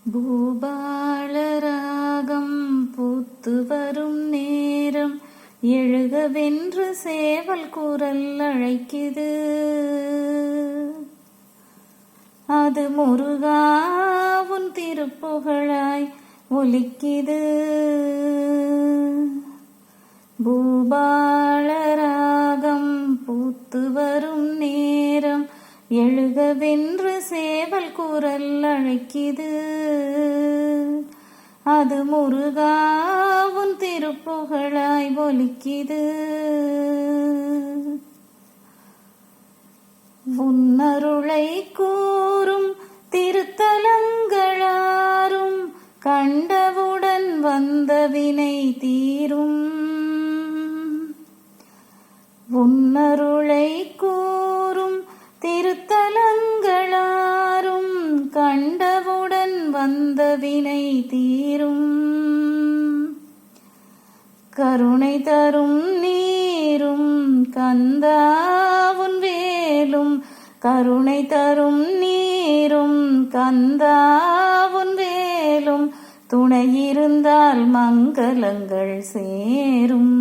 பூபாளராகம் பூத்து வரும் நேரம் எழுகவென்று சேவல் குரல் அழைக்குது. அது முருகாவுன் திருப்புகழாய் ஒலிக்குது. பூபாளராகம் பூத்து வரும் நேரம் எழுகவென்று சேவல் குரல் அழைக்குது. அது முருகாவுன் திருப்புகழாய் ஒலிக்குது. உன்னருளை கூறும் திருத்தலங்களாரும் கண்டவுடன் வந்த வினை தீரும். உன்னருளை கூறும் திருத்தலங்களாரும் கண்டவுடன் வந்த வினை தீரும். கருணை தரும் நீரும் கந்தாவுன் வேலும், கருணை தரும் நீரும் கந்தாவுன் வேலும், துணையிருந்தால் மங்களங்கள் சேரும்.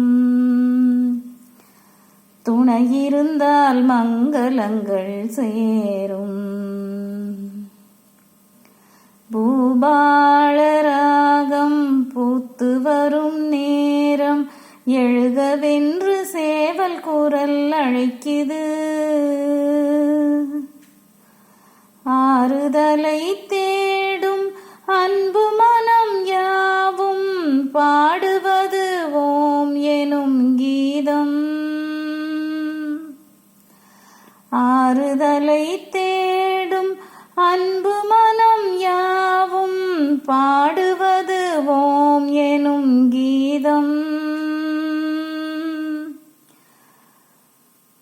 துணையிருந்தால் மங்களங்கள் சேரும். பூபாளராகம் பூத்து வரும் நேரம் எழுகவென்று சேவல் குரல் அழைக்குது. ஆறுதலை தேடும் அன்பு மனம் யாவும் பாடுவது ஓம் எனும் கீதம். ஆறுதலை தேடும் அன்பு மனம் யாவும் பாடுவது ஓம் எனும் கீதம்.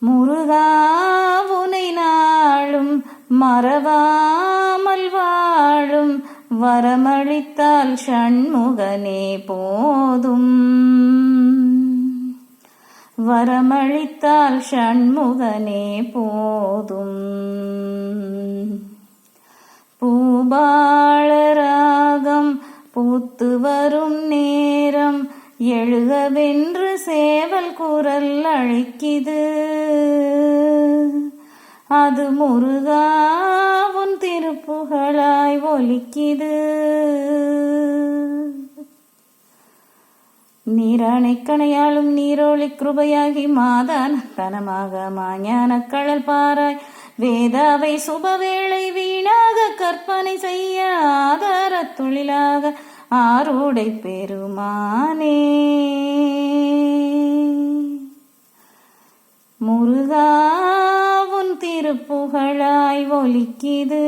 முருகாவுனை நாளும் மறவாமல் வாழும் வரமளித்தால் ஷண்முகனே போதும். வரமளித்தால் ஷண்முகனே போதும். பூபாளராகம் பூத்து வரும் நேரம் எழுகவென்று சேவல் குரல் அழைக்குது. அது முருகாவுன் திருப்புகழாய் ஒலிக்குது. நீரானைக்கணையாளும் நீரோளி கிருபையாகி மாதானத்தனமாக மாஞான கடல் பாராய் வேதாவை சுபவேளை வீணாக கற்பனை செய்ய ஆதார தொழிலாக ஆரோடை பெருமானே. முருகாவுன் திருப்புகழாய் ஒலிக்குது.